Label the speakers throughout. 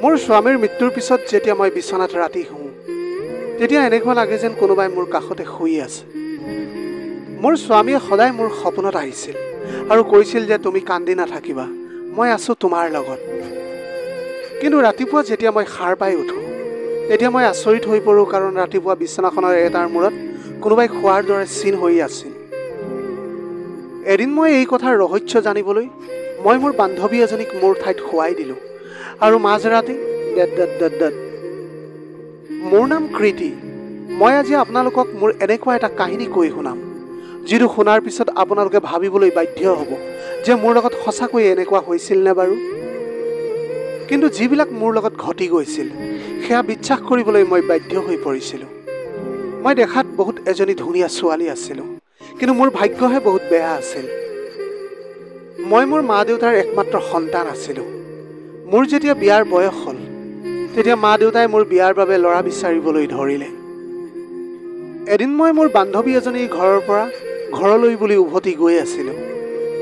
Speaker 1: মোৰ স্বামীৰ মৃত্যুৰ পিছত যেতিয়া মই বিছনাত ৰাতি শুওঁ তেতিয়া এনেকুৱা লাগে যেন কোনোবাই মোৰ কাষতে শুই আছে। মোৰ স্বামীয়ে সদায় মোৰ সপোনত আহিছিল আৰু কৈছিল যে তুমি কান্দি নাথাকিবা, মই আছোঁ তোমাৰ লগত। কিন্তু ৰাতিপুৱা যেতিয়া মই সাৰ পাই উঠোঁ তেতিয়া মই আচৰিত হৈ পৰোঁ, কাৰণ ৰাতিপুৱা বিছনাখনৰ এটাৰ মূৰত কোনোবাই খোৱাৰ দৰে চিন হৈ আছিল। এদিন মই এই কথাৰ ৰহস্য জানিবলৈ মই মোৰ বান্ধৱী এজনীক মোৰ ঠাইত শুৱাই দিলোঁ আৰু মাজৰাতি মোৰ নাম কৃতি। মই আজি আপোনালোকক মোৰ এনেকুৱা এটা কাহিনী কৈ শুনাম যিটো শুনাৰ পিছত আপোনালোকে ভাবিবলৈ বাধ্য হ'ব যে মোৰ লগত সঁচাকৈ এনেকুৱা হৈছিল নে বাৰু। কিন্তু যিবিলাক মোৰ লগত ঘটি গৈছিল সেয়া বিশ্বাস কৰিবলৈ মই বাধ্য হৈ পৰিছিলোঁ। মই দেখাত বহুত এজনী ধুনীয়া ছোৱালী আছিলোঁ, কিন্তু মোৰ ভাগ্যহে বহুত বেয়া আছিল। মই মোৰ মা দেউতাৰ একমাত্ৰ সন্তান আছিলোঁ। মোৰ যেতিয়া বিয়াৰ বয়স হ'ল তেতিয়া মা দেউতাই মোৰ বিয়াৰ বাবে ল'ৰা বিচাৰিবলৈ ধৰিলে। এদিন মই মোৰ বান্ধৱী এজনীৰ ঘৰৰ পৰা ঘৰলৈ বুলি উভতি গৈ আছিলোঁ।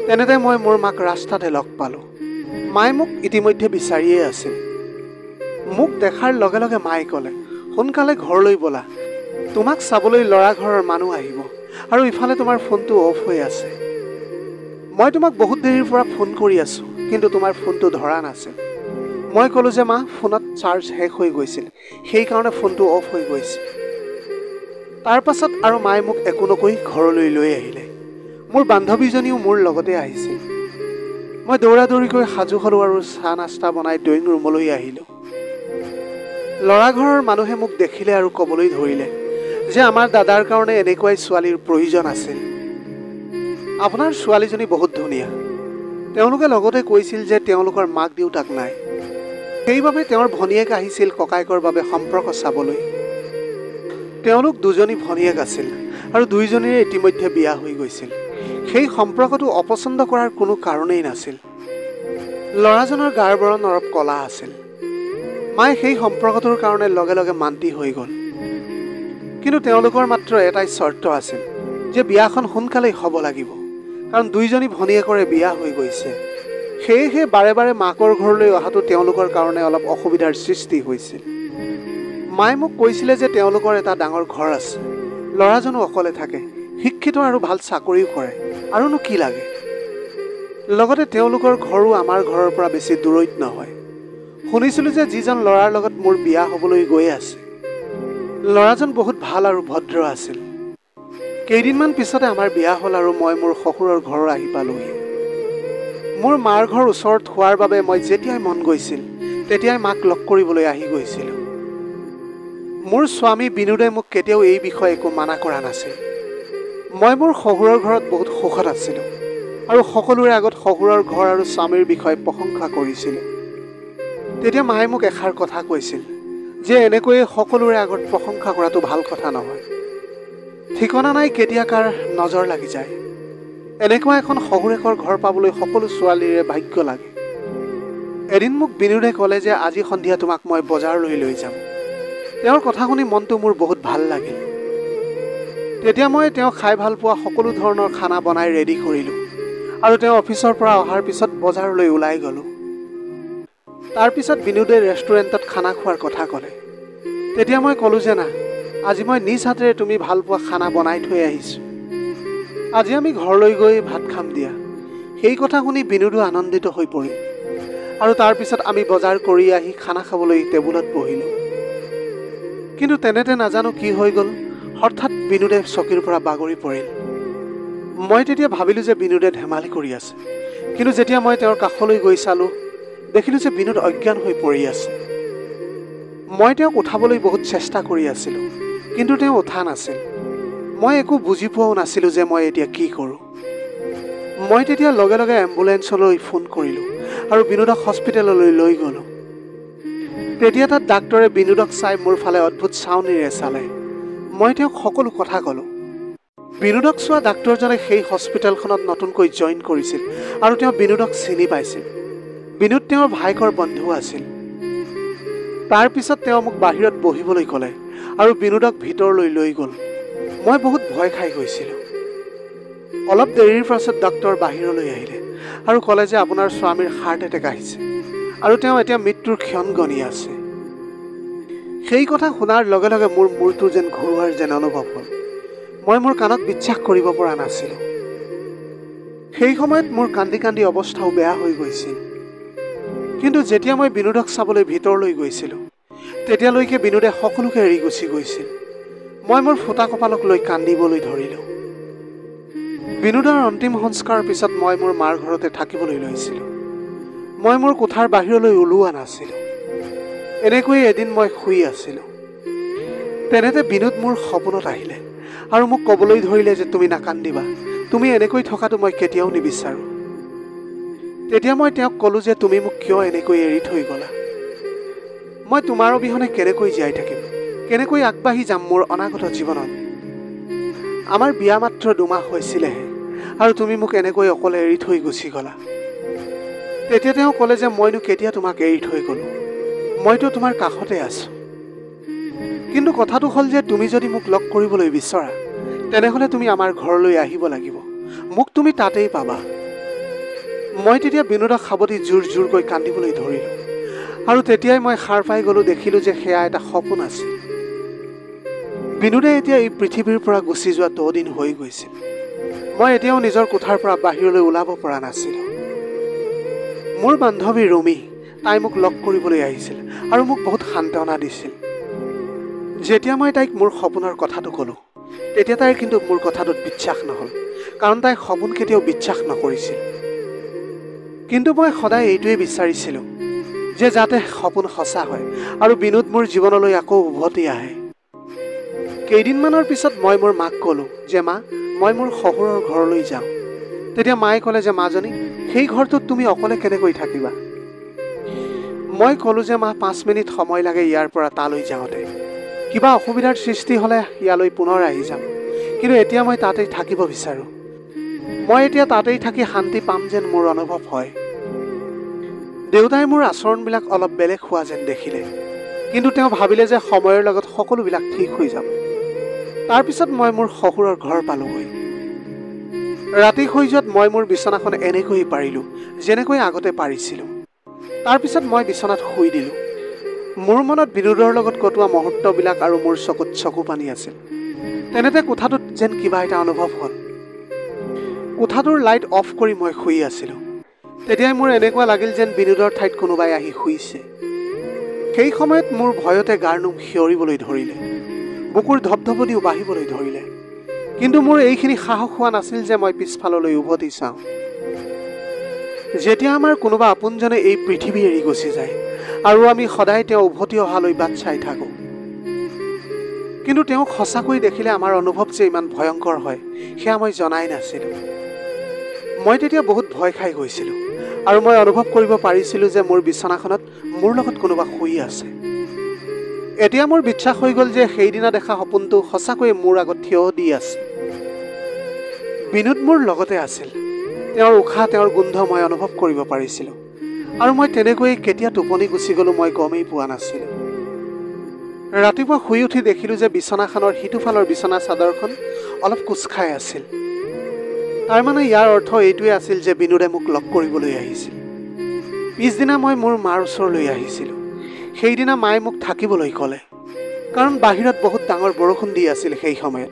Speaker 1: তেনেতে মই মোৰ মাক ৰাস্তাতে লগ পালোঁ। মায়ে মোক ইতিমধ্যে বিচাৰিয়ে আছিল। মোক দেখাৰ লগে লগে মায়ে ক'লে, সোনকালে ঘৰলৈ ব'লা, তোমাক চাবলৈ ল'ৰা ঘৰৰ মানুহ আহিব আৰু ইফালে তোমাৰ ফোনটো অফ হৈ আছে। মই তোমাক বহুত দেৰিৰ পৰা ফোন কৰি আছোঁ, কিন্তু তোমাৰ ফোনটো ধৰা নাছিল। মই ক'লোঁ যে মা, ফোনত চাৰ্জ শেষ হৈ গৈছিল, সেইকাৰণে ফোনটো অফ হৈ গৈছিল। তাৰ পাছত আৰু মায়ে মোক একো নকৈ ঘৰলৈ লৈ আহিলে। মোৰ বান্ধৱীজনীও মোৰ লগতে আহিছিল। মই দৌৰা দৌৰিকৈ সাজু হ'লোঁ আৰু চাহ নাস্তা বনাই ড্ৰয়িং ৰুমলৈ আহিলোঁ। ল'ৰা ঘৰৰ মানুহে মোক দেখিলে আৰু ক'বলৈ ধৰিলে যে আমাৰ দাদাৰ কাৰণে এনেকুৱাই ছোৱালীৰ প্ৰয়োজন আছিল। আপোনাৰ ছোৱালীজনী বহুত ধুনীয়া। তেওঁলোকে লগতে কৈছিল যে তেওঁলোকৰ মাক দেউতাক নাই, সেইবাবে তেওঁৰ ভনীয়েক আহিছিল ককায়েকৰ বাবে সম্পৰ্ক চাবলৈ। তেওঁলোক দুজনী ভনীয়েক আছিল আৰু দুয়োজনীৰে ইতিমধ্যে বিয়া হৈ গৈছিল। সেই সম্পৰ্কটো অপচন্দ কৰাৰ কোনো কাৰণেই নাছিল। ল'ৰাজনৰ গাৰ বৰণ অলপ ক'লা আছিল। মায়ে সেই সম্পৰ্কটোৰ কাৰণে লগে লগে মান্তি হৈ গ'ল। কিন্তু তেওঁলোকৰ মাত্ৰ এটাই চৰ্ত আছিল যে বিয়াখন সোনকালেই হ'ব লাগিব, কাৰণ দুয়োজনী ভনীয়েকৰে বিয়া হৈ গৈছে। সেয়েহে বাৰে বাৰে মাকৰ ঘৰলৈ অহাটো তেওঁলোকৰ কাৰণে অলপ অসুবিধাৰ সৃষ্টি হৈছিল। মায়ে মোক কৈছিলে যে তেওঁলোকৰ এটা ডাঙৰ ঘৰ আছে, ল'ৰাজনো অকলে থাকে, শিক্ষিত আৰু ভাল চাকৰিও কৰে, আৰুনো কি লাগে। লগতে তেওঁলোকৰ ঘৰো আমাৰ ঘৰৰ পৰা বেছি দূৰৈত নহয়। শুনিছিলোঁ যে যিজন ল'ৰাৰ লগত মোৰ বিয়া হ'বলৈ গৈ আছে ল'ৰাজন বহুত ভাল আৰু ভদ্ৰ আছিল। কেইদিনমান পিছতে আমাৰ বিয়া হ'ল আৰু মই মোৰ শহুৰৰ ঘৰ আহি পালোহি। মোৰ মাৰ ঘৰ ওচৰত হোৱাৰ বাবে মই যেতিয়াই মন গৈছিল তেতিয়াই মাক লগ কৰিবলৈ আহি গৈছিলোঁ। মোৰ স্বামী বিনোদে মোক কেতিয়াও এই বিষয়ে একো মানা কৰা নাছিল। মই মোৰ শহুৰৰ ঘৰত বহুত সুখত আছিলোঁ আৰু সকলোৰে আগত শহুৰৰ ঘৰ আৰু স্বামীৰ বিষয়ে প্ৰশংসা কৰিছিলোঁ। তেতিয়া মায়ে মোক এষাৰ কথা কৈছিল যে এনেকৈয়ে সকলোৰে আগত প্ৰশংসা কৰাটো ভাল কথা নহয়। ঠিকনা নাই কেতিয়া কাৰ নজৰ লাগি যায়। এনেকুৱা এখন শহুৰেকৰ ঘৰ পাবলৈ সকলো ছোৱালীৰে ভাগ্য লাগে। এদিন মোক বিনোদে ক'লে যে আজি সন্ধিয়া তোমাক মই বজাৰলৈ লৈ যাম। তেওঁৰ কথা শুনি মনটো মোৰ বহুত ভাল লাগিল। তেতিয়া মই তেওঁ খাই ভাল পোৱা সকলো ধৰণৰ খানা বনাই ৰেডি কৰিলোঁ আৰু তেওঁ অফিচৰ পৰা অহাৰ পিছত বজাৰলৈ ওলাই গ'লোঁ। তাৰ পিছত বিনোদে ৰেষ্টুৰেণ্টত খানা খোৱাৰ কথা ক'লে। তেতিয়া মই ক'লোঁ যে না, আজি মই নিজ হাতেৰে তুমি ভাল পোৱা খানা বনাই থৈ আহিছোঁ। আজি আমি ঘৰলৈ গৈ ভাত খাম দিয়া। সেই কথা শুনি বিনোদো আনন্দিত হৈ পৰিল আৰু তাৰ পিছত আমি বজাৰ কৰি আহি খানা খাবলৈ টেবুলত বহিলোঁ। কিন্তু তেনেতে নাজানো কি হৈ গ'ল, হঠাৎ বিনোদে চকীৰ পৰা বাগৰি পৰিল। মই তেতিয়া ভাবিলোঁ যে বিনোদে ধেমালি কৰি আছে, কিন্তু যেতিয়া মই তেওঁৰ কাষলৈ গৈ চালোঁ দেখিলোঁ যে বিনোদ অজ্ঞান হৈ পৰি আছে। মই তেওঁক উঠাবলৈ বহুত চেষ্টা কৰি আছিলোঁ, কিন্তু তেওঁ উঠা নাছিল। মই একো বুজি পোৱাও নাছিলোঁ যে মই এতিয়া কি কৰোঁ। মই তেতিয়া লগে লগে এম্বুলেন্সলৈ ফোন কৰিলোঁ আৰু বিনোদক হস্পিটেললৈ লৈ গ'লোঁ। তেতিয়া তাত ডাক্তৰে বিনোদক চাই মোৰ ফালে অদ্ভুত চাউনিৰে চালে। মই তেওঁক সকলো কথা ক'লোঁ। বিনোদক চোৱা ডাক্তৰজনে সেই হস্পিটেলখনত নতুনকৈ জইন কৰিছিল আৰু তেওঁ বিনোদক চিনি পাইছিল। বিনোদ তেওঁৰ ভাইকৰ বন্ধু আছিল। তাৰ পিছত তেওঁ মোক বাহিৰত বহিবলৈ ক'লে আৰু বিনোদক ভিতৰলৈ লৈ গ'ল। মই বহুত ভয় খাই গৈছিলোঁ। অলপ দেৰিৰ পাছত ডাক্তৰ বাহিৰলৈ আহিলে আৰু ক'লে যে আপোনাৰ স্বামীৰ হাৰ্ট এটেক আহিছে আৰু তেওঁ এতিয়া মৃত্যুৰ ক্ষণ গণি আছে। সেই কথা শুনাৰ লগে লগে মোৰ মূৰটো যেন ঘূৰোৱাৰ যেন অনুভৱ হ'ল। মই মোৰ কাণত বিশ্বাস কৰিব পৰা নাছিলোঁ। সেই সময়ত মোৰ কান্দি কান্দি অৱস্থাও বেয়া হৈ গৈছিল। কিন্তু যেতিয়া মই বিনোদক চাবলৈ ভিতৰলৈ গৈছিলোঁ, তেতিয়ালৈকে বিনোদে সকলোকে এৰি গুচি গৈছিল। মই মোৰ ফুটা কপালক লৈ কান্দিবলৈ ধৰিলোঁ। বিনোদৰ অন্তিম সংস্কাৰৰ পিছত মই মোৰ মাৰ ঘৰতে থাকিবলৈ লৈছিলোঁ। মই মোৰ কোঠাৰ বাহিৰলৈ ওলোৱা নাছিলোঁ। এনেকৈয়ে এদিন মই শুই আছিলোঁ। তেনেতে বিনোদ মোৰ সপোনত আহিলে আৰু মোক ক'বলৈ ধৰিলে যে তুমি নাকান্দিবা, তুমি এনেকৈ থকাটো মই কেতিয়াও নিবিচাৰোঁ। তেতিয়া মই তেওঁক ক'লোঁ যে তুমি মোক কিয় এনেকৈ এৰি থৈ গ'লা? মই তোমাৰ অবিহনে কেনেকৈ জীয়াই থাকিম, কেনেকৈ আগবাঢ়ি যাম মোৰ অনাগত জীৱনত? আমাৰ বিয়া মাত্ৰ 2 মাহ হৈছিলেহে আৰু তুমি মোক এনেকৈ অকলে এৰি থৈ গুচি গ'লা। তেতিয়া তেওঁ ক'লে যে মইনো কেতিয়া তোমাক এৰি থৈ গ'লো, মইতো তোমাৰ কাষতে আছোঁ। কিন্তু কথাটো হ'ল যে তুমি যদি মোক লগ কৰিবলৈ বিচৰা, তেনেহ'লে তুমি আমাৰ ঘৰলৈ আহিব লাগিব। মোক তুমি তাতেই পাবা। মই তেতিয়া বিনোদক সাৱটি জোৰ জোৰকৈ কান্দিবলৈ ধৰিলোঁ আৰু তেতিয়াই মই সাৰ পাই গ'লোঁ, দেখিলোঁ যে সেয়া এটা সপোন আছিল। বিনোদে এতিয়া এই পৃথিৱীৰ পৰা গুচি যোৱা 10 দিন হৈ গৈছিল। মই এতিয়াও নিজৰ কোঠাৰ পৰা বাহিৰলৈ ওলাব পৰা নাছিলোঁ। মোৰ বান্ধৱী ৰুমি, তাই মোক লগ কৰিবলৈ আহিছিল আৰু মোক বহুত সান্তনা দিছিল। যেতিয়া মই তাইক মোৰ সপোনৰ কথাটো ক'লোঁ, তেতিয়া তাইৰ কিন্তু মোৰ কথাটোত বিশ্বাস নহ'ল, কাৰণ তাই সপোন কেতিয়াও বিশ্বাস নকৰিছিল। কিন্তু মই সদায় এইটোৱে বিচাৰিছিলোঁ যে যাতে সপোন সঁচা হয় আৰু বিনোদ মোৰ জীৱনলৈ আকৌ উভতি আহে। কেইদিনমানৰ পিছত মই মোৰ মাক ক'লোঁ যে মা, মই মোৰ শহুৰৰ ঘৰলৈ যাওঁ। তেতিয়া মায়ে ক'লে যে মাজনী, সেই ঘৰটোত তুমি অকলে কেনেকৈ থাকিবা? মই ক'লোঁ যে মা, 5 মিনিট সময় লাগে ইয়াৰ পৰা তালৈ যাওঁতে। কিবা অসুবিধাৰ সৃষ্টি হ'লে ইয়ালৈ পুনৰ আহি যাম, কিন্তু এতিয়া মই তাতেই থাকিব বিচাৰোঁ। মই এতিয়া তাতেই থাকি শান্তি পাম যেন মোৰ অনুভৱ হয়। দেউতাই মোৰ আচৰণবিলাক অলপ বেলেগ হোৱা যেন দেখিলে, কিন্তু তেওঁ ভাবিলে যে সময়ৰ লগত সকলোবিলাক ঠিক হৈ যাব। তাৰপিছত মই মোৰ শহুৰৰ ঘৰ পালোঁগৈ। ৰাতি শুই যোৱাত মই মোৰ বিচনাখন এনেকৈ পাৰিলোঁ যেনেকৈ আগতে পাৰিছিলোঁ। তাৰপিছত মই বিচনাত শুই দিলোঁ। মোৰ মনত বিনোদৰ লগত কটোৱা মুহূৰ্তবিলাক আৰু মোৰ চকুত চকু পানী আছিল। তেনেতে কোঠাটোত যেন কিবা এটা অনুভৱ হ'ল। কোঠাটোৰ লাইট অফ কৰি মই শুই আছিলোঁ। তেতিয়াই মোৰ এনেকুৱা লাগিল যেন বিনোদৰ ঠাইত কোনোবাই আহি শুইছে। সেই সময়ত মোৰ ভয়তে গাৰ নোম শিয়ৰিবলৈ ধৰিলে, বুকুৰ ধপধপনিও বাঢ়িবলৈ ধৰিলে। কিন্তু মোৰ এইখিনি সাহস হোৱা নাছিল যে মই পিছফাললৈ উভতি চাওঁ। যেতিয়া আমাৰ কোনোবা আপোনজনে এই পৃথিৱী এৰি গুচি যায় আৰু আমি সদায় তেওঁ উভতি অহালৈ বাট চাই থাকোঁ, কিন্তু তেওঁক সঁচাকৈ দেখিলে আমাৰ অনুভৱ যে ইমান ভয়ংকৰ হয়, সেয়া মই জনাই নাছিলোঁ। মই তেতিয়া বহুত ভয় খাই গৈছিলোঁ আৰু মই অনুভৱ কৰিব পাৰিছিলোঁ যে মোৰ বিচনাখনত মোৰ লগত কোনোবা শুই আছে। এতিয়া মোৰ বিশ্বাস হৈ গ'ল যে সেইদিনা দেখা সপোনটো সঁচাকৈয়ে মোৰ আগত থিয় দি আছে। বিনোদ মোৰ লগতে আছিল। তেওঁৰ উশাহ, তেওঁৰ গোন্ধ মই অনুভৱ কৰিব পাৰিছিলোঁ আৰু মই তেনেকৈয়ে কেতিয়া টোপনি গুচি গ'লোঁ মই গমেই পোৱা নাছিলোঁ। ৰাতিপুৱা শুই উঠি দেখিলোঁ যে বিচনাখনৰ সিটোফালৰ বিচনা চাদৰখন অলপ কোচ খাই আছিল। তাৰমানে ইয়াৰ অৰ্থ এইটোৱে আছিল যে বিনোদে মোক লগ কৰিবলৈ আহিছিল। পিছদিনা মই মোৰ মাৰ ওচৰলৈ আহিছিলোঁ। সেইদিনা মায়ে মোক থাকিবলৈ ক'লে, কাৰণ বাহিৰত বহুত ডাঙৰ বৰষুণ দি আছিল সেই সময়ত।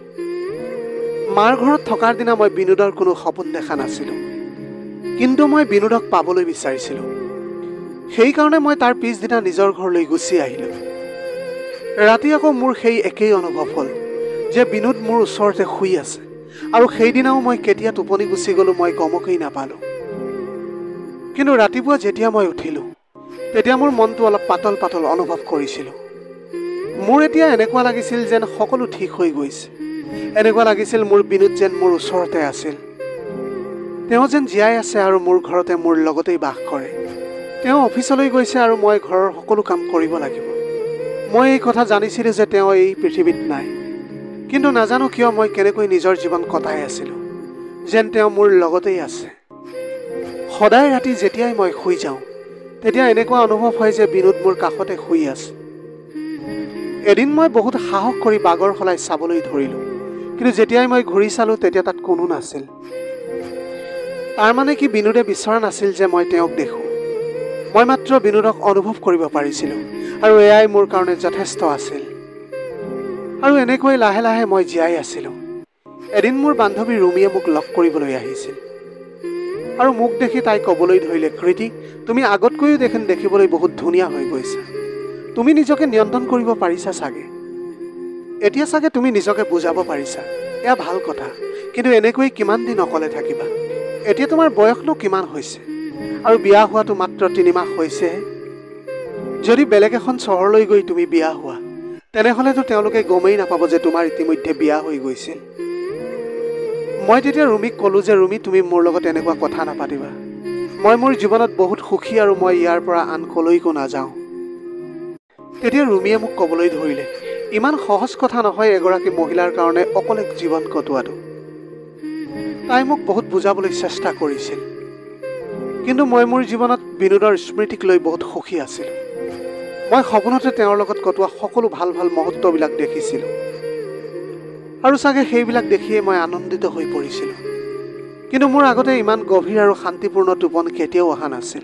Speaker 1: মাৰ ঘৰত থকাৰ দিনা মই বিনোদৰ কোনো সপোন দেখা নাছিলোঁ, কিন্তু মই বিনোদক পাবলৈ বিচাৰিছিলোঁ। সেইকাৰণে মই তাৰ পিছদিনা নিজৰ ঘৰলৈ গুচি আহিলোঁ। ৰাতি আকৌ মোৰ সেই একেই অনুভৱ হ'ল যে বিনোদ মোৰ ওচৰতে শুই আছে আৰু সেইদিনাও মই কেতিয়া টোপনি গুচি গ'লোঁ মই গমকেই নাপালোঁ। কিন্তু ৰাতিপুৱা যেতিয়া মই উঠিলোঁ, তেতিয়া মোৰ মনটো অলপ পাতল পাতল অনুভৱ কৰিছিলোঁ। মোৰ এতিয়া এনেকুৱা লাগিছিল যেন সকলো ঠিক হৈ গৈছে। এনেকুৱা লাগিছিল মোৰ বিনোদ যেন মোৰ ওচৰতে আছিল। তেওঁ যেন জীয়াই আছে আৰু মোৰ ঘৰতে মোৰ লগতেই বাস কৰে। তেওঁ অফিচলৈ গৈছে আৰু মই ঘৰৰ সকলো কাম কৰিব লাগিব। মই এই কথা জানিছিলোঁ যে তেওঁ এই পৃথিৱীত নাই, কিন্তু নাজানো কিয় মই কেনেকৈ নিজৰ জীৱন কটাই আছিলোঁ যেন তেওঁ মোৰ লগতেই আছে। সদায় ৰাতি যেতিয়াই মই শুই যাওঁ, তেতিয়া এনেকুৱা অনুভৱ হয় যে বিনোদ মোৰ কাষতে শুই আছে। এদিন মই বহুত সাহস কৰি বাগৰ সলাই চাবলৈ ধৰিলোঁ, কিন্তু যেতিয়াই মই ঘূৰি চালোঁ তেতিয়া তাত কোনো নাছিল। তাৰমানে কি বিনোদে বিচৰা নাছিল যে মই তেওঁক দেখোঁ। মই মাত্ৰ বিনোদক অনুভৱ কৰিব পাৰিছিলোঁ আৰু এয়াই মোৰ কাৰণে যথেষ্ট আছিল। আৰু এনেকৈ লাহে লাহে মই জীয়াই আছিলোঁ। এদিন মোৰ বান্ধৱী ৰুমিয়ে মোক লগ কৰিবলৈ আহিছিল আৰু মোক দেখি তাই ক'বলৈ ধৰিলে, কৃতি, তুমি আগতকৈও দেখিবলৈ বহুত ধুনীয়া হৈ গৈছা। তুমি নিজকে নিয়ন্ত্ৰণ কৰিব পাৰিছা চাগে। এতিয়া চাগে তুমি নিজকে বুজাব পাৰিছা। এয়া ভাল কথা, কিন্তু এনেকৈ কিমান দিন অকলে থাকিবা? এতিয়া তোমাৰ বয়সনো কিমান হৈছে আৰু বিয়া হোৱাটো মাত্ৰ 3 মাহ হৈছেহে। যদি বেলেগ এখন চহৰলৈ গৈ তুমি বিয়া হোৱা, তেনেহ'লেতো তেওঁলোকে গমেই নাপাব যে তোমাৰ ইতিমধ্যে বিয়া হৈ গৈছিল। মই তেতিয়া ৰুমিক ক'লোঁ যে ৰুমি, তুমি মোৰ লগত এনেকুৱা কথা নাপাতিবা। মই মোৰ জীৱনত বহুত সুখী আৰু মই ইয়াৰ পৰা আন কলৈকো নাযাওঁ। তেতিয়া ৰুমিয়ে মোক ক'বলৈ ধৰিলে, ইমান সহজ কথা নহয় এগৰাকী মহিলাৰ কাৰণে অকলে জীৱন কটোৱাটো। তাই মোক বহুত বুজাবলৈ চেষ্টা কৰিছিল, কিন্তু মই মোৰ জীৱনত বিনোদৰ স্মৃতিক লৈ বহুত সুখী আছিলোঁ। মই সপোনতে তেওঁৰ লগত কটোৱা সকলো ভাল ভাল মুহূৰ্তবিলাক দেখিছিলোঁ আৰু চাগে সেইবিলাক দেখিয়ে মই আনন্দিত হৈ পৰিছিলোঁ। কিন্তু মোৰ আগতে ইমান গভীৰ আৰু শান্তিপূৰ্ণ টোপনি কেতিয়াও অহা নাছিল।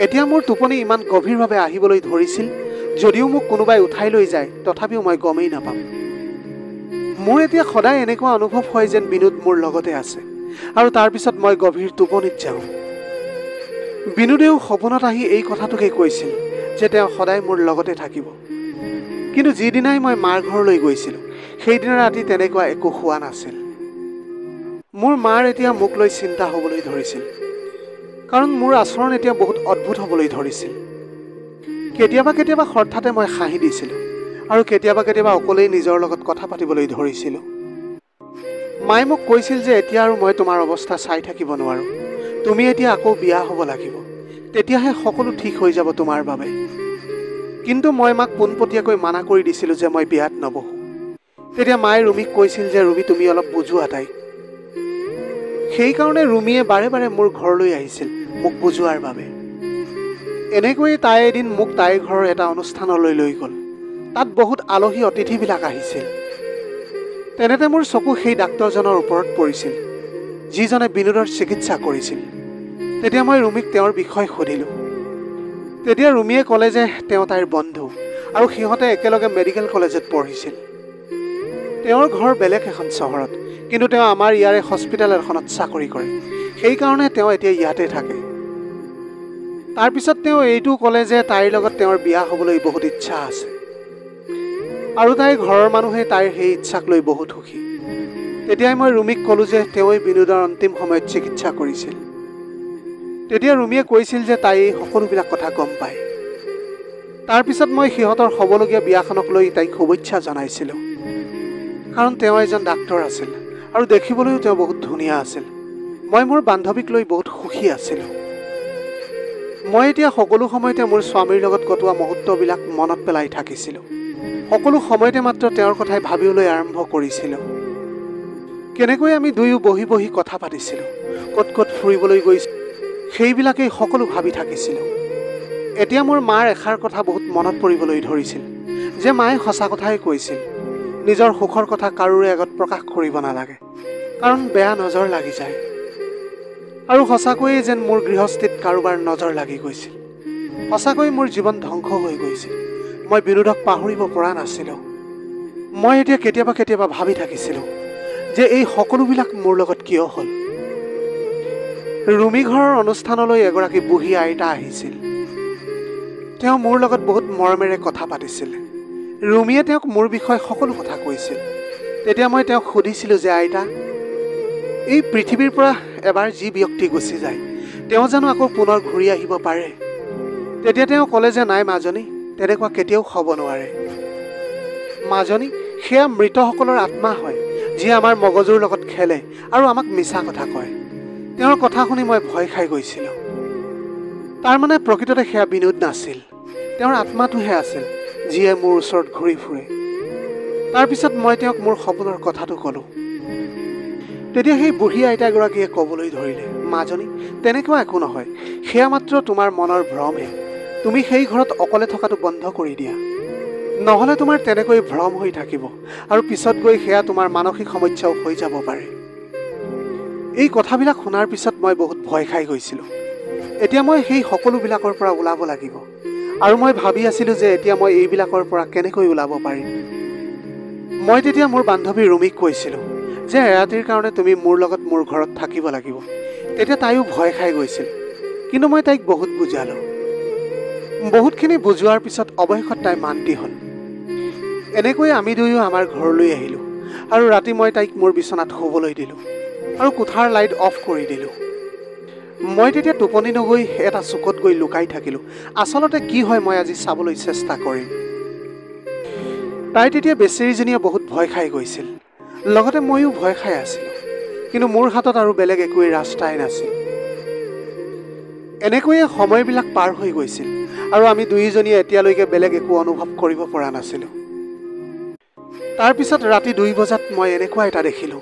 Speaker 1: এতিয়া মোৰ টোপনি ইমান গভীৰভাৱে আহিবলৈ ধৰিছিল, যদিও মোক কোনোবাই উঠাই লৈ যায় তথাপিও মই গমেই নাপাম। মোৰ এতিয়া সদায় এনেকুৱা অনুভৱ হয় যেন বিনোদ মোৰ লগতে আছে আৰু তাৰপিছত মই গভীৰ টোপনিত যাওঁ। বিনোদেও সপোনত আহি এই কথাটোকে কৈছিল যে তেওঁ সদায় মোৰ লগতে থাকিব। কিন্তু যিদিনাই মই মাৰ ঘৰলৈ গৈছিলোঁ, সেইদিনা ৰাতি তেনেকুৱা একো হোৱা নাছিল। মোৰ মাৰ এতিয়া মোক লৈ চিন্তা হ'বলৈ ধৰিছিল, কাৰণ মোৰ আচৰণ এতিয়া বহুত অদ্ভুত হ'বলৈ ধৰিছিল। কেতিয়াবা কেতিয়াবা হঠাতে মই হাঁহি দিছিলোঁ আৰু কেতিয়াবা কেতিয়াবা অকলেই নিজৰ লগত কথা পাতিবলৈ ধৰিছিলোঁ। মায়ে মোক কৈছিল যে এতিয়া আৰু মই তোমাৰ অৱস্থা চাই থাকিব নোৱাৰোঁ। তুমি এতিয়া আকৌ বিয়া হ'ব লাগিব, তেতিয়াহে সকলো ঠিক হৈ যাব তোমাৰ বাবে। কিন্তু মই মাক পোনপটীয়াকৈ মানা কৰি দিছিলোঁ যে মই বিয়াত নবহোঁ। তেতিয়া মায়ে ৰুমিক কৈছিল যে ৰুমি, তুমি অলপ বুজোৱা তাইক। সেইকাৰণে ৰুমিয়ে বাৰে বাৰে মোৰ ঘৰলৈ আহিছিল মোক বুজোৱাৰ বাবে। এনেকৈয়ে তাই এদিন মোক তাইৰ ঘৰৰ এটা অনুষ্ঠানলৈ লৈ গ'ল। তাত বহুত আলহী অতিথিবিলাক আহিছিল। তেনেতে মোৰ চকু সেই ডাক্তৰজনৰ ওপৰত পৰিছিল, যিজনে বিনোদৰ চিকিৎসা কৰিছিল। তেতিয়া মই ৰুমিক তেওঁৰ বিষয়ে সুধিলোঁ। তেতিয়া ৰুমিয়ে ক'লে যে তেওঁ তাইৰ বন্ধু আৰু সিহঁতে একেলগে মেডিকেল কলেজত পঢ়িছিল। তেওঁৰ ঘৰ বেলেগ এখন চহৰত, কিন্তু তেওঁ আমাৰ ইয়াৰে হস্পিটেল এখনত চাকৰি কৰে। সেইকাৰণে তেওঁ এতিয়া ইয়াতে থাকে। তাৰপিছত তেওঁ এইটো ক'লে যে তাইৰ লগত তেওঁৰ বিয়া হ'বলৈ বহুত ইচ্ছা আছে আৰু তাইৰ ঘৰৰ মানুহে তাইৰ সেই ইচ্ছাক লৈ বহুত সুখী। তেতিয়াই মই ৰুমিক ক'লোঁ যে তেওঁই বিনোদৰ অন্তিম সময়ত চিকিৎসা কৰিছিল। তেতিয়া ৰুমিয়ে কৈছিল যে তাই এই সকলোবিলাক কথা গম পায়। তাৰপিছত মই সিহঁতৰ হ'বলগীয়া বিয়াখনক লৈ তাইক শুভেচ্ছা জনাইছিলোঁ, কাৰণ তেওঁ এজন ডাক্তৰ আছিল আৰু দেখিবলৈও তেওঁ বহুত ধুনীয়া আছিল। মই মোৰ বান্ধৱীক লৈ বহুত সুখী আছিলোঁ। মই এতিয়া সকলো সময়তে মোৰ স্বামীৰ লগত কটোৱা মুহূৰ্তবিলাক মনত পেলাই থাকিছিলোঁ। সকলো সময়তে মাত্ৰ তেওঁৰ কথাই ভাবিবলৈ আৰম্ভ কৰিছিলোঁ। কেনেকৈ আমি দুয়ো বহি বহি কথা পাতিছিলোঁ, ক'ত ক'ত ফুৰিবলৈ গৈছিলোঁ, সেইবিলাকেই সকলো ভাবি থাকিছিলোঁ। এতিয়া মোৰ মাৰ এষাৰ কথা বহুত মনত পৰিবলৈ ধৰিছিল, যে মায়ে সঁচা কথাই কৈছিল, নিজৰ সুখৰ কথা কাৰোৰে আগত প্ৰকাশ কৰিব নালাগে, কাৰণ বেয়া নজৰ লাগি যায়। আৰু সঁচাকৈয়ে যেন মোৰ গৃহস্থিত কাৰোবাৰ নজৰ লাগি গৈছিল। সঁচাকৈ মোৰ জীৱন ধ্বংস হৈ গৈছিল। মই বিনোদক পাহৰিব পৰা নাছিলোঁ। মই এতিয়া কেতিয়াবা কেতিয়াবা ভাবি থাকিছিলোঁ যে এই সকলোবিলাক মোৰ লগত কিয় হ'ল। ৰুমি ঘৰৰ অনুষ্ঠানলৈ এগৰাকী বুঢ়ী আইতা আহিছিল। তেওঁ মোৰ লগত বহুত মৰমেৰে কথা পাতিছিল। ৰুমিয়ে তেওঁক মোৰ বিষয়ে সকলো কথা কৈছিল। তেতিয়া মই তেওঁক সুধিছিলোঁ যে আইতা, এই পৃথিৱীৰ পৰা এবাৰ যি ব্যক্তি গুচি যায়, তেওঁ জানো আকৌ পুনৰ ঘূৰি আহিব পাৰে? তেতিয়া তেওঁ ক'লে যে নাই মাজনী, তেনেকুৱা কেতিয়াও হ'ব নোৱাৰে। মাজনী, সেয়া মৃতসকলৰ আত্মা হয়, যিয়ে আমাৰ মগজুৰ লগত খেলে আৰু আমাক মিছা কথা কয়। তেওঁৰ কথা শুনি মই ভয় খাই গৈছিলোঁ। তাৰমানে প্ৰকৃততে সেয়া বিনোদ নাছিল, তেওঁৰ আত্মাটোহে আছিল, যিয়ে মোৰ ওচৰত ঘূৰি ফুৰে। তাৰপিছত মই তেওঁক মোৰ সপোনৰ কথাটো ক'লোঁ। তেতিয়া সেই বুঢ়ী আইতাগৰাকীয়ে ক'বলৈ ধৰিলে, মাজনী, তেনেকুৱা একো নহয়, সেয়া মাত্ৰ তোমাৰ মনৰ ভ্ৰমহে। তুমি সেই ঘৰত অকলে থকাটো বন্ধ কৰি দিয়া, নহ'লে তোমাৰ তেনেকৈ ভ্ৰম হৈ থাকিব আৰু পিছত গৈ সেয়া তোমাৰ মানসিক সমস্যাও হৈ যাব পাৰে। এই কথাবিলাক শুনাৰ পিছত মই বহুত ভয় খাই গৈছিলোঁ। এতিয়া মই সেই সকলোবিলাকৰ পৰা ওলাব লাগিব আৰু মই ভাবি আছিলোঁ যে এতিয়া মই এইবিলাকৰ পৰা কেনেকৈ ওলাব পাৰিম। মই তেতিয়া মোৰ বান্ধৱী ৰুমিক কৈছিলোঁ যে এৰাতিৰ কাৰণে তুমি মোৰ লগত মোৰ ঘৰত থাকিব লাগিব। তেতিয়া তাইও ভয় খাই গৈছিল, কিন্তু মই তাইক বহুত বুজালোঁ। বহুতখিনি বুজোৱাৰ পিছত অৱশেষত তাই মান্তি হ'ল। এনেকৈ আমি দুয়ো আমাৰ ঘৰলৈ আহিলোঁ আৰু ৰাতি মই তাইক মোৰ বিচনাত শুবলৈ দিলোঁ আৰু কোঠাৰ লাইট অফ কৰি দিলোঁ। মই তেতিয়া টোপনি নগৈ এটা চুকত গৈ লুকাই থাকিলোঁ। আচলতে কি হয় মই আজি চাবলৈ চেষ্টা কৰিম। তাই তেতিয়া বেচেৰীজনীয়ে বহুত ভয় খাই গৈছিল, লগতে ময়ো ভয় খাই আছিলোঁ, কিন্তু মোৰ হাতত আৰু বেলেগ একোৱেই ৰাস্তাই নাছিল। এনেকৈয়ে সময়বিলাক পাৰ হৈ গৈছিল আৰু আমি দুয়োজনীয়ে এতিয়ালৈকে বেলেগ একো অনুভৱ কৰিব পৰা নাছিলোঁ। তাৰপিছত ৰাতি 2 বজাত মই এনেকুৱা এটা দেখিলোঁ,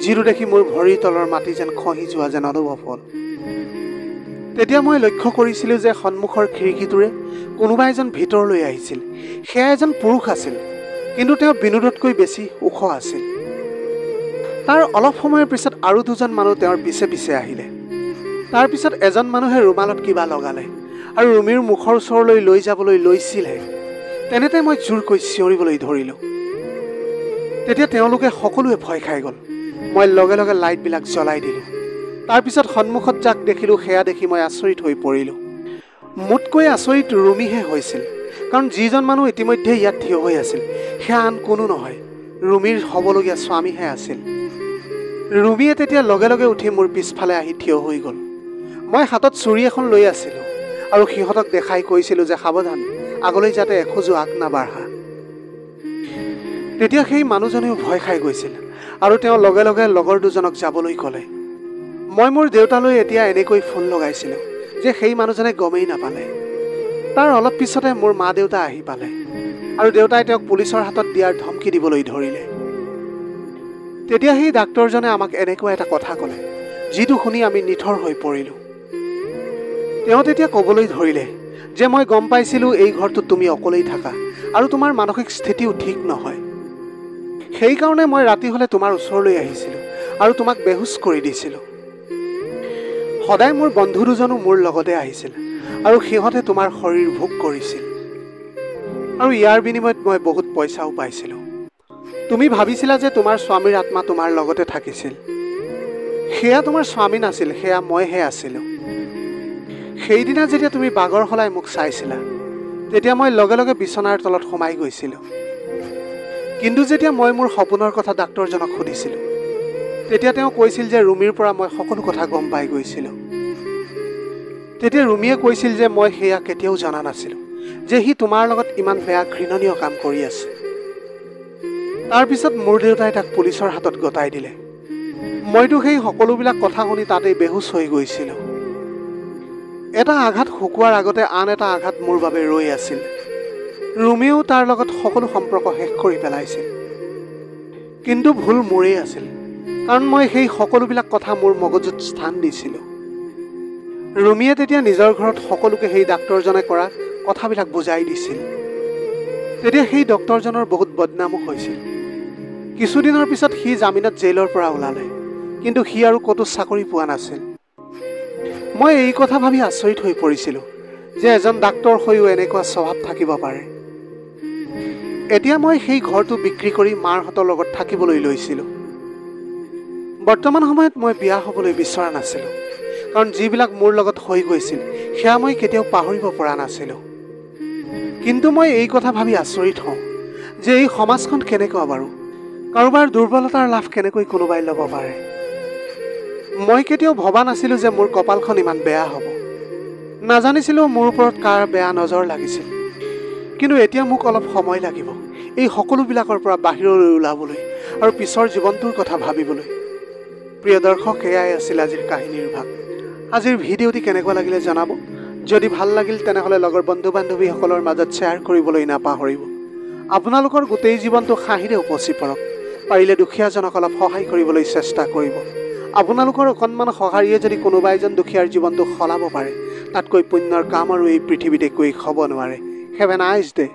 Speaker 1: যিটো দেখি মোৰ ভৰিৰ তলৰ মাটি যেন খহি যোৱা যেন অনুভৱ হ'ল। তেতিয়া মই লক্ষ্য কৰিছিলোঁ যে সন্মুখৰ খিৰিকীটোৰে কোনোবা এজন ভিতৰলৈ আহিছিল। সেয়া এজন পুৰুষ আছিল, কিন্তু তেওঁ বিনোদতকৈ বেছি ওখ আছিল। তাৰ অলপ সময়ৰ পিছত আৰু 2জন মানুহ তেওঁৰ পিছে পিছে আহিলে। তাৰপিছত এজন মানুহে ৰুমালত কিবা লগালে আৰু ৰুমিৰ মুখৰ ওচৰলৈ লৈ যাবলৈ লৈছিলে। তেনেতে মই জোৰকৈ চিঞৰিবলৈ ধৰিলোঁ। তেতিয়া তেওঁলোকে সকলোৱে ভয় খাই গ'ল। মই লগে লগে লাইটবিলাক জ্বলাই দিলোঁ। তাৰপিছত সন্মুখত যাক দেখিলোঁ সেয়া দেখি মই আচৰিত হৈ পৰিলোঁ। মোতকৈ আচৰিত ৰুমিহে হৈছিল, কাৰণ যিজন মানুহ ইতিমধ্যে ইয়াত থিয় হৈ আছিল সেয়া আন কোনো নহয়, ৰুমিৰ হ'বলগীয়া স্বামীহে আছিল। ৰুমিয়ে তেতিয়া লগে লগে উঠি মোৰ পিছফালে আহি থিয় হৈ গ'ল। মই হাতত ছুৰী এখন লৈ আছিলোঁ আৰু সিহঁতক দেখাই কৈছিলোঁ যে সাৱধান, আগলৈ যাতে এখোজো আগ নাবাঢ়া। তেতিয়া সেই মানুহজনেও ভয় খাই গৈছিল আৰু তেওঁ লগে লগে লগৰ 2জনক যাবলৈ ক'লে। মই মোৰ দেউতালৈ এতিয়া এনেকৈ ফোন লগাইছিলোঁ যে সেই মানুহজনে গমেই নাপালে। তাৰ অলপ পিছতে মোৰ মা দেউতা আহি পালে আৰু দেউতাই তেওঁক পুলিচৰ হাতত দিয়াৰ ধমকি দিবলৈ ধৰিলে। তেতিয়া সেই ডাক্তৰজনে আমাক এনেকুৱা এটা কথা ক'লে, যিটো শুনি আমি নিথৰ হৈ পৰিলোঁ। তেওঁ তেতিয়া ক'বলৈ ধৰিলে যে মই গম পাইছিলোঁ এই ঘৰটোত তুমি অকলেই থাকা আৰু তোমাৰ মানসিক স্থিতিও ঠিক নহয়। সেইকাৰণে মই ৰাতি হ'লে তোমাৰ ওচৰলৈ আহিছিলোঁ আৰু তোমাক বেহুচ কৰি দিছিলোঁ। সদায় মোৰ বন্ধু 2জনো মোৰ লগতে আহিছিল আৰু সিহঁতে তোমাৰ শৰীৰ ভোগ কৰিছিল আৰু ইয়াৰ বিনিময়ত মই বহুত পইচাও পাইছিলোঁ। তুমি ভাবিছিলা যে তোমাৰ স্বামীৰ আত্মা তোমাৰ লগতে থাকিছিল। সেয়া তোমাৰ স্বামী নাছিল, সেয়া মইহে আছিলোঁ। সেইদিনা যেতিয়া তুমি বাগৰ সলাই মোক চাইছিলা, তেতিয়া মই লগে লগে বিচনাৰ তলত সোমাই গৈছিলোঁ। কিন্তু যেতিয়া মই মোৰ সপোনৰ কথা ডাক্তৰজনক সুধিছিলোঁ, তেতিয়া তেওঁ কৈছিল যে ৰুমিৰ পৰা মই সকলো কথা গম পাই গৈছিলোঁ। তেতিয়া ৰুমিয়ে কৈছিল যে মই সেয়া কেতিয়াও জনা নাছিলোঁ যে সি তোমাৰ লগত ইমান বেয়া ঘৃণনীয় কাম কৰি আছে। তাৰপিছত মোৰ দেউতাই তাক পুলিচৰ হাতত গতাই দিলে। মইতো সেই সকলোবিলাক কথা শুনি তাতেই বেহুচ হৈ গৈছিলোঁ। এটা আঘাত শুকোৱাৰ আগতে আন এটা আঘাত মোৰ বাবে ৰৈ আছিল। ৰুমিয়েও তাৰ লগত সকলো সম্পৰ্ক শেষ কৰি পেলাইছিল। কিন্তু ভুল মোৰেই আছিল, কাৰণ মই সেই সকলোবিলাক কথা মোৰ মগজুত স্থান দিছিলোঁ। ৰুমিয়ে তেতিয়া নিজৰ ঘৰত সকলোকে সেই ডাক্তৰজনে কৰা কথাবিলাক বুজাই দিছিল। তেতিয়া সেই ডক্তৰজনৰ বহুত বদনামো হৈছিল। কিছুদিনৰ পিছত সি জামিনত জেইলৰ পৰা ওলালে, কিন্তু সি আৰু ক'তো চাকৰি পোৱা নাছিল। মই এই কথা ভাবি আচৰিত হৈ পৰিছিলোঁ যে এজন ডাক্তৰ হৈও এনেকুৱা স্বভাৱ থাকিব পাৰে। এতিয়া মই সেই ঘৰটো বিক্ৰী কৰি মাৰহঁতৰ লগত থাকিবলৈ লৈছিলোঁ। বৰ্তমান সময়ত মই বিয়া হ'বলৈ বিচৰা নাছিলোঁ, কাৰণ যিবিলাক মোৰ লগত হৈ গৈছিল সেয়া মই কেতিয়াও পাহৰিব পৰা নাছিলোঁ। কিন্তু মই এই কথা ভাবি আচৰিত হওঁ যে এই সমাজখন কেনেকুৱা বাৰু, কাৰোবাৰ দুৰ্বলতাৰ লাভ কেনেকৈ কোনোবাই ল'ব পাৰে। মই কেতিয়াও ভবা নাছিলোঁ যে মোৰ কপালখন ইমান বেয়া হ'ব। নাজানিছিলোঁ মোৰ ওপৰত কাৰ বেয়া নজৰ লাগিছিল। কিন্তু এতিয়া মোক অলপ সময় লাগিব এই সকলোবিলাকৰ পৰা বাহিৰলৈ ওলাবলৈ আৰু পিছৰ জীৱনটোৰ কথা ভাবিবলৈ। প্ৰিয় দৰ্শক, এয়াই আছিল আজিৰ কাহিনীৰ ভাগ। আজিৰ ভিডিঅ'টি কেনেকুৱা লাগিলে জনাব। যদি ভাল লাগিল তেনেহ'লে লগৰ বন্ধু বান্ধৱীসকলৰ মাজত শ্বেয়াৰ কৰিবলৈ নাপাহৰিব। আপোনালোকৰ গোটেই জীৱনটো হাঁহিৰে উপচি পৰক। পাৰিলে দুখীয়াজনক অলপ সহায় কৰিবলৈ চেষ্টা কৰিব। আপোনালোকৰ অকণমান সঁহাৰিয়ে যদি কোনোবা এজন দুখীয়াৰ জীৱনটো সলাব পাৰে, তাতকৈ পুণ্যৰ কাম আৰু এই পৃথিৱীত একোৱেই হ'ব নোৱাৰে। Have a nice day.